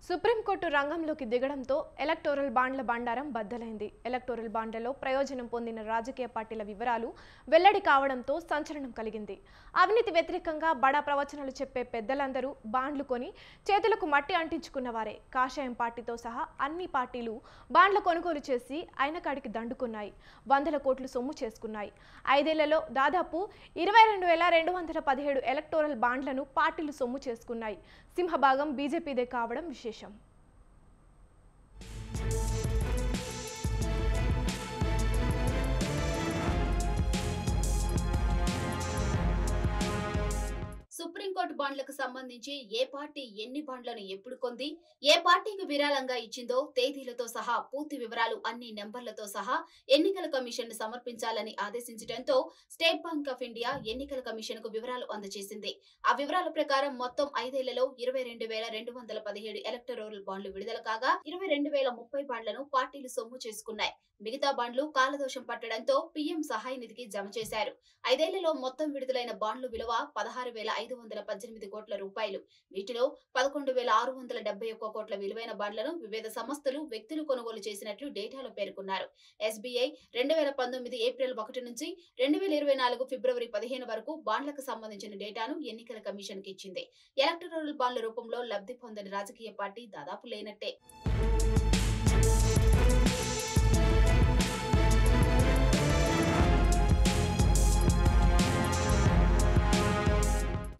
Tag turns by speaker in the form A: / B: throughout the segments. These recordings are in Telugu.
A: సుప్రీంకోర్టు రంగంలోకి దిగడంతో ఎలక్టోరల్ బాండ్ల బండారం బద్దలైంది. ఎలక్టోరల్ బాండ్లలో ప్రయోజనం పొందిన రాజకీయ పార్టీల వివరాలు వెల్లడి కావడంతో సంచలనం కలిగింది. అవినీతి వ్యతిరేకంగా బడా ప్రవచనాలు చెప్పే పెద్దలందరూ బాండ్లు కొని చేతులకు మట్టి అంటించుకున్నవారే. కాషాయం పార్టీతో సహా అన్ని పార్టీలు బాండ్ల కొనుగోలు చేసి అయినకాడికి దండుకున్నాయి. వందల కోట్లు సొమ్ము చేసుకున్నాయి. 5 ఏళ్లలో దాదాపు 22,217 ఎలక్టోరల్ బాండ్లను పార్టీలు సొమ్ము చేసుకున్నాయి. సింహభాగం బీజేపీదే కావడం విశేషం.
B: సుప్రీంకోర్టు బాండ్లకు సంబంధించి ఏ పార్టీ ఎన్ని బాండ్లను ఎప్పుడు కొంది, ఏ పార్టీకి విరాళంగా ఇచ్చిందో తేదీలతో సహా పూర్తి వివరాలు అన్ని నెంబర్లతో సహా ఎన్నికల కమిషన్ ను సమర్పించాలని ఆదేశించడంతో స్టేట్ బ్యాంక్ ఆఫ్ ఇండియా ఎన్నికల కమిషన్ కు వివరాలు అందజేసింది. ఆ వివరాల ప్రకారం మొత్తం 5 ఏళ్లలో 22,217 ఎలక్టోరల్ బాండ్లు విడుదల కాగా 22,030 బాండ్లను పార్టీలు సొమ్ము చేసుకున్నాయి. మిగతా బాండ్లు కాలదోషం పట్టడంతో పీఎం సహాయ నిధికి జమ చేశారు. 5 ఏళ్లలో మొత్తం విడుదలైన బాండ్లు విలువ 16,518 కోట్ల రూపాయలు. వీటిలో 11,671 కోట్ల విలువైన బాండ్లను వివిధ సంస్థలు, వ్యక్తులు కొనుగోలు చేసినట్లు డేటాలో పేర్కొన్నారు. ఎస్బీఐ 2019 ఏప్రిల్ 1 నుంచి 2024 ఫిబ్రవరి 15 వరకు బాండ్లకు సంబంధించిన డేటాను ఎన్నికల కమిషన్ కి ఇచ్చింది. ఎలక్టోరల్ బాండ్ల రూపంలో లబ్ధి పొందని రాజకీయ పార్టీ దాదాపు లేనట్టే.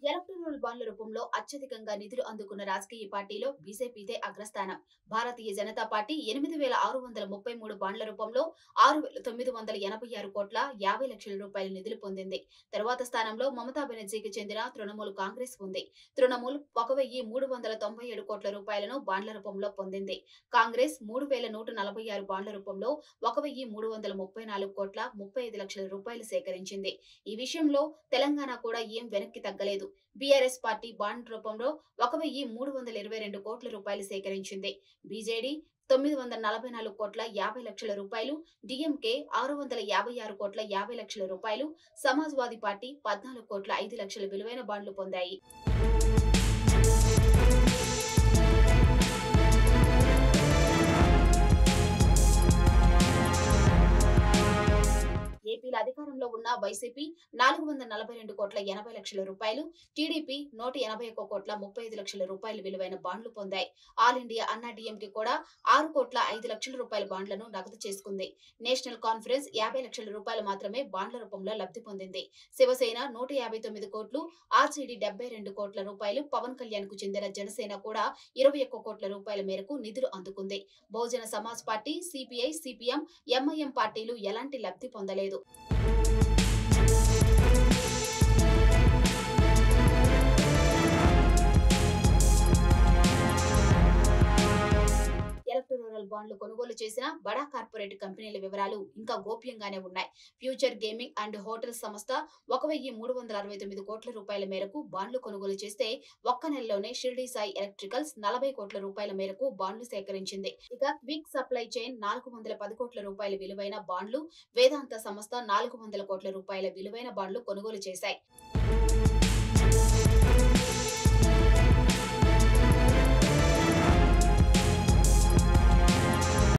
B: ఎలక్టోరల్ బాండ్ల రూపంలో అత్యధికంగా నిధులు అందుకున్న రాజకీయ పార్టీలో బీజేపీదే అగ్రస్థానం. భారతీయ జనతా పార్టీ 8,633 బాండ్ల రూపంలో 6,986 కోట్ల 50 లక్షల రూపాయల నిధులు పొందింది. తరువాత స్థానంలో మమతా బెనర్జీకి చెందిన తృణమూల్ కాంగ్రెస్ ఉంది. తృణమూల్ 1,397 కోట్ల రూపాయలను బాండ్ల రూపంలో పొందింది. కాంగ్రెస్ 3,146 బాండ్ల రూపంలో 1,334 కోట్ల 35 లక్షల రూపాయలు సేకరించింది. ఈ విషయంలో తెలంగాణ కూడా ఏం వెనక్కి తగ్గలేదు. బీఆర్ఎస్ పార్టీ బాండ్ రూపంలో 1,322 కోట్ల రూపాయలు సేకరించింది. బీజేడీ 944 కోట్ల 50 లక్షల రూపాయలు, డీఎంకే 656 కోట్ల 50 లక్షల రూపాయలు, సమాజ్వాదీ పార్టీ 14 కోట్ల 5 లక్షల విలువైన బాండ్లు పొందాయి. ఏపీలో అధికారంలో ఉన్న వైసీపీ 442 కోట్ల 80 లక్షల రూపాయలు, టీడీపీ 181 కోట్ల 35 లక్షల రూపాయల విలువైన బాండ్లు పొందాయి. ఆల్ ఇండియా అన్నా డీఎంకే కూడా 6 కోట్ల 5 లక్షల రూపాయల బాండ్లను నగదు చేసుకుంది. నేషనల్ కాన్ఫరెన్స్ 50 లక్షల రూపాయలు మాత్రమే బాండ్ల రూపంలో లబ్ధి పొందింది. శివసేన 159 కోట్లు, ఆర్జేడీ 72 కోట్ల రూపాయలు, పవన్ కళ్యాణ్ కు చెందిన జనసేన కూడా 21 కోట్ల రూపాయల మేరకు నిధులు అందుకుంది. Bahujan Samaj party, CPI, CPM, MIM పార్టీలు ఎలాంటి లబ్ధి పొందలేదు. ఎలక్టోరల్ బాండ్లు కొనుగోలు చేసిన బడా కార్పొరేట్ కంపెనీల వివరాలు ఇంకా గోప్యంగానే ఉన్నాయి. ఫ్యూచర్ గేమింగ్ అండ్ హోటల్ సంస్థ 1,369 కోట్ల రూపాయల మేరకు బాండ్లు కొనుగోలు చేస్తే ఒక్క నెలలోనే షిర్డీ సాయి ఎలక్ట్రికల్స్ 40 కోట్ల రూపాయల మేరకు బాండ్లు సేకరించింది. ఇక క్విక్ సప్లై చైన్ 410 కోట్ల రూపాయల విలువైన బాండ్లు, వేదాంత సంస్థ 400 కోట్ల రూపాయల విలువైన బాండ్లు కొనుగోలు చేశాయి.